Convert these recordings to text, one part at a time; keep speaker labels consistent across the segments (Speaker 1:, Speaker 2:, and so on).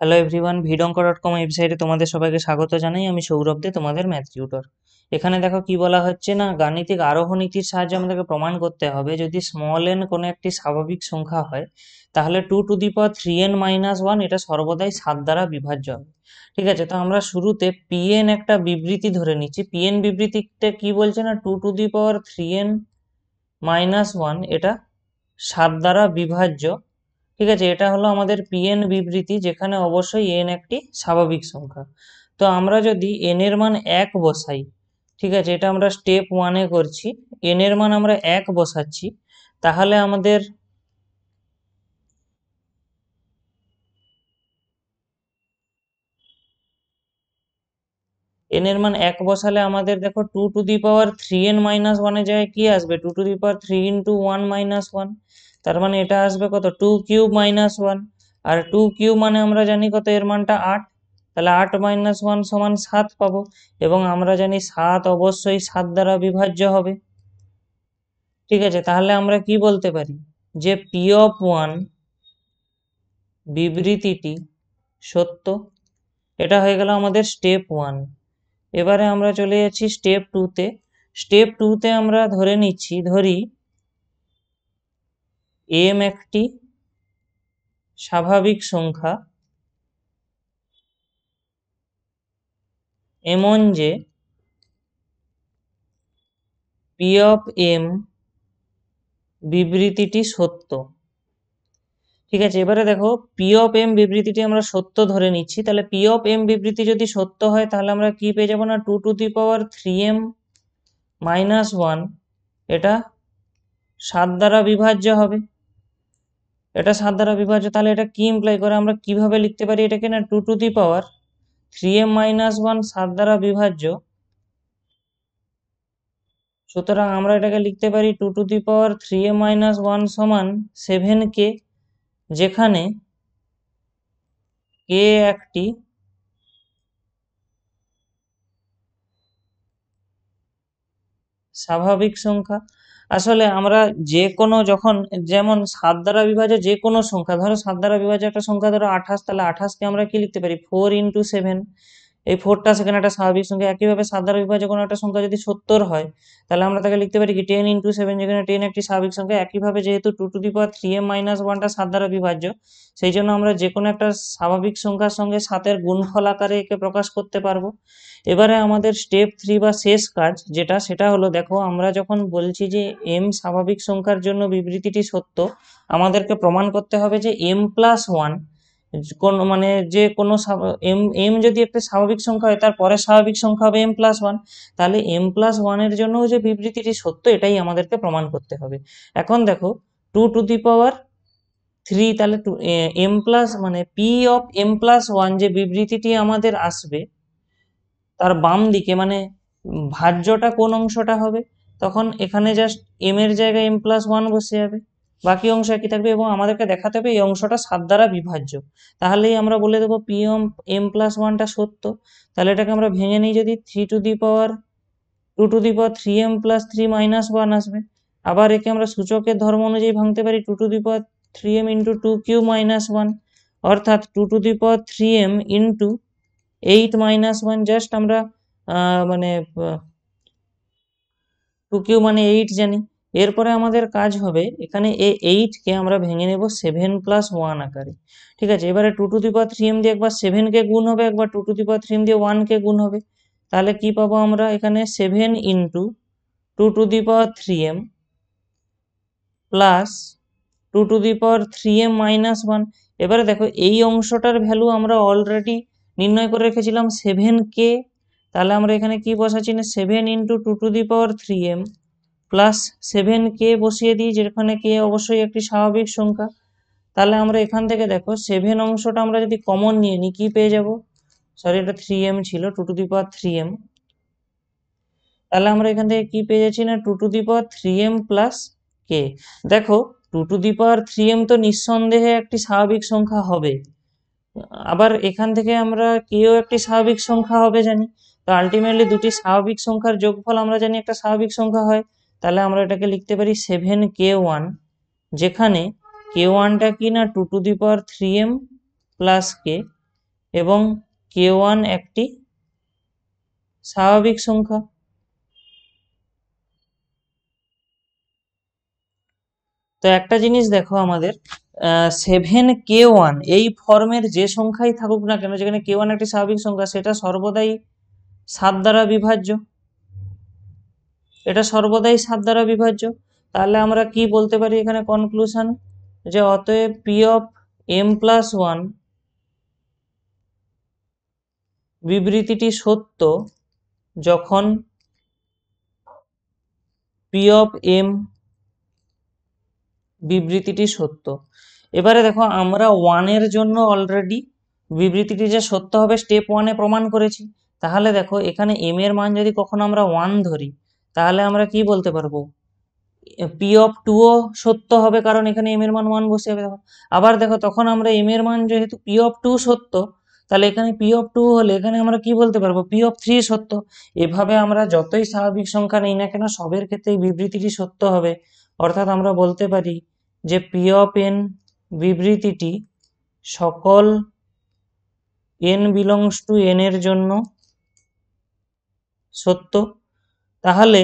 Speaker 1: Hello everyone, ভিডঙ্ক.com ওয়েবসাইটে তোমাদের সবাইকে স্বাগত জানাই। আমি সৌরভ দে, তোমাদের ম্যাথ টিউটর। এখানে দেখো কি বলা হচ্ছে না, গাণিতিক আরোহ নীতির সাহায্যে আমাদেরকে প্রমাণ করতে হবে যদি স্মল এন কোনো একটি স্বাভাবিক সংখ্যা হয়, তাহলে 2^3n-1 এটা সর্বদাই 7 দ্বারা বিভাজ্য হবে। ঠিক আছে, তো আমরা শুরুতে pn একটা বিবৃতি ধরে নিচ্ছি। pn বিবৃতিটা কি বলছে না, 2^3n-1 এটা 7 দ্বারা বিভাজ্য। ঠিক আছে, এটা হলো আমাদের পিএন বিবৃতি, যেখানে অবশ্যই এন একটি স্বাভাবিক সংখ্যা। তো আমরা যদি এন এর মান 1 বসাই, ঠিক আছে, এটা আমরা স্টেপ 1-এ করছি। এন এর মান আমরা 1 বসাচ্ছি, তাহলে আমাদের এন এর মান 1 বসালে আমাদের দেখো 2^3n-1 এর জায়গায় কি আসবে, 2^3 × 1 - 1। তার মানে এটা আসবে কত, 2³ - 1। আর 2³ মানে আমরা জানি কত, এর মানটা 8। তাহলে 8 - 1 = 7 পাবো। এবং আমরা জানি 7 অবশ্যই 7 দ্বারা বিভাজ্য হবে। ঠিক আছে, তাহলে আমরা কি বলতে পারি যে p(1) বিবৃতিটি সত্য। এটা হয়ে গেল আমাদের স্টেপ 1। এবারে আমরা চলে যাচ্ছি স্টেপ 2-তে। স্টেপ 2-তে আমরা ধরি m একটি স্বাভাবিক সংখ্যা এমন যে p(m) বিবৃতিটি সত্য। ঠিক আছে, এবারে দেখো p(m) বিবৃতিটি আমরা সত্য ধরে নিচ্ছি। তাহলে p(m) বিবৃতি যদি সত্য হয়, তাহলে আমরা কি পেয়ে যাবো না, 2^3m-1 এটা 7 দ্বারা বিভাজ্য হবে। এটা 7 দ্বারা বিভাজ্য, তাহলে এটা কি ইমপ্লাই করে, আমরা কিভাবে লিখতে পারি এটাকে না, 2^3m-1 7 দ্বারা বিভাজ্য। সুতরাং আমরা এটাকে লিখতে পারি 2^3m-1 সমান 7k, যেখানে k একটি স্বাভাবিক সংখ্যা। আসলে আমরা যে কোনো যখন, যেমন 7 দ্বারা বিভাজ্য যে কোনো সংখ্যা, ধরো 7 দ্বারা বিভাজ্য একটা সংখ্যা ধরো 28, তাহলে 28কে আমরা কি লিখতে পারি, 4 × 7। এই 4টা সেখানে একটা স্বাভাবিক সংখ্যা। একইভাবে 7 দ্বারা বিভাজ্য কোনো একটা সংখ্যা যদি 70 হয়, তাহলে আমরা তাকে লিখতে পারি কি 10 × 7, যেখানে 10 একটি স্বাভাবিক সংখ্যা। একইভাবে যেহেতু 2^3m-1টা 7 দ্বারা বিভাজ্য, সেই জন্য আমরা যে কোনো একটা স্বাভাবিক সংখ্যার সঙ্গে 7-এর গুণফল আকারে একে প্রকাশ করতে পারবো। এবারে আমাদের স্টেপ 3 বা শেষ কাজ সেটা হলো, দেখো আমরা যখন বলছি যে m স্বাভাবিক সংখ্যার জন্য বিবৃতিটি সত্য, আমাদেরকে প্রমাণ করতে হবে যে m+1 কোন মানে যে কোনো m যদি একটা স্বাভাবিক সংখ্যা হয়, তার পরের স্বাভাবিক সংখ্যা হবে m+1। তাহলে m+1 এর জন্য যে বিবৃতিটি সত্য, এটাই আমাদেরকে প্রমাণ করতে হবে। এখন দেখো 2^3, তাহলে মানে p(m+1) যে বিবৃতিটি আমাদের আসবে, তার বাম দিকে মানে ভাজ্যটা কোন অংশটা হবে, তখন এখানে জাস্ট m এর জায়গায় m+1 বসে যাবে, বাকি অংশ একই থাকবে। এবং আমাদেরকে দেখাতে হবে এই অংশটা 7 দ্বারা বিভাজ্য, তাহলেই আমরা বলে দেবো p(m+1)টা সত্য। তাহলে এটাকে আমরা ভেঙে নিই, যদি 2^3m+3 - 1 আসবে। আবার একে আমরা সূচকের ধর্ম অনুযায়ী ভাঙতে পারি, 2^3m × 2³ - 1, অর্থাৎ 2^3m × 8 - 1। জাস্ট আমরা মানে 2³ মানে 8 জানি। এরপরে আমাদের কাজ হবে, এখানে এই 8কে আমরা ভেঙে নেব 7+1 আকারে। ঠিক আছে, এবারে 2^3m দিয়ে একবার 7কে গুণ হবে, একবার 2^3m দিয়ে 1কে গুণ হবে। তাহলে কি পাবো আমরা এখানে, 7 × 2^3m প্লাস 2^3m-1। এবারে দেখো এই অংশটার ভ্যালু আমরা অলরেডি নির্ণয় করে রেখেছিলাম 7k। তাহলে আমরা এখানে কি বসাচ্ছি না, 7 × 2^3m প্লাস 7k বসিয়ে দিই, যেখানে k অবশ্যই একটি স্বাভাবিক সংখ্যা। তাহলে আমরা এখান থেকে দেখো 7 অংশটা আমরা যদি কমন নিয়ে নিই, কি পেয়ে যাব, সরি এটা 3m ছিল, 2^3m। তাহলে আমরা এখান থেকে কি পেয়ে যাচ্ছি না, 2^3m প্লাস k। দেখো 2^3m তো নিঃসন্দেহে একটি স্বাভাবিক সংখ্যা হবে, আবার এখান থেকে আমরা কেও একটি স্বাভাবিক সংখ্যা হবে জানি। তো আলটিমেটলি দুটি স্বাভাবিক সংখ্যার যোগফল আমরা জানি একটা স্বাভাবিক সংখ্যা হয়। তাহলে আমরা এটাকে লিখতে পারি 7k1, যেখানে k1টা কি না 2^3m প্লাস k, এবং k1 একটি স্বাভাবিক সংখ্যা। তো একটা জিনিস দেখো, আমাদের 7k1 এই ফর্মের যে সংখ্যাই থাকুক না কেন, যেখানে k1 একটি স্বাভাবিক সংখ্যা, সেটা সর্বদাই 7 দ্বারা বিভাজ্য। এটা সর্বদাই 7 দ্বারা বিভাজ্য। তাহলে আমরা কি বলতে পারি এখানে কনক্লুশন, যে অতএব P of M plus one বিবৃতিটি সত্য যখন পি অফ এম বিবৃতিটি সত্য। এবারে দেখো, আমরা ওয়ানের জন্য অলরেডি বিবৃতিটি যে সত্য হবে স্টেপ ওয়ানে প্রমাণ করেছি। তাহলে দেখো, এখানে এম এর মান যদি কখনো আমরা 1 ধরি, তাহলে আমরা কি বলতে পারবো, পি অফ টু ও সত্য হবে, কারণ এখানে এম এর মান 1 বসে যাবে। দেখো, আবার দেখো, তখন আমরা এম এর মান যেহেতু পি অফ টু সত্য, তাহলে এখানে পি অফ টু হলে এখানে আমরা কি বলতে পারবো, পি অফ থ্রি সত্য। এভাবে আমরা যতই স্বাভাবিক সংখ্যা নেই না কেন, সবের ক্ষেত্রে এই বিবৃতিটি সত্য হবে। অর্থাৎ আমরা বলতে পারি যে পি অফ এন বিবৃতিটি সকল এন বিলংস টু এন এর জন্য সত্য। তাহলে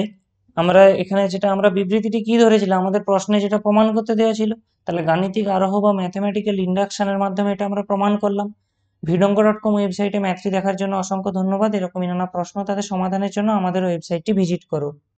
Speaker 1: আমরা এখানে যেটা আমরা বিবৃতিটি কি ধরেছিলাম, আমাদের প্রশ্নে যেটা প্রমাণ করতে দেওয়া ছিল, তাহলে গাণিতিক আরোহ বা ম্যাথমেটিক্যাল ইন্ডাকশনের মাধ্যমে এটা আমরা প্রমাণ করলাম। vidongo.com ওয়েবসাইটে ম্যাথটি দেখার জন্য অসংখ্য ধন্যবাদ। এরকমই নানা প্রশ্ন তাদের সমাধানের জন্য আমাদের ওয়েবসাইটটি ভিজিট করো।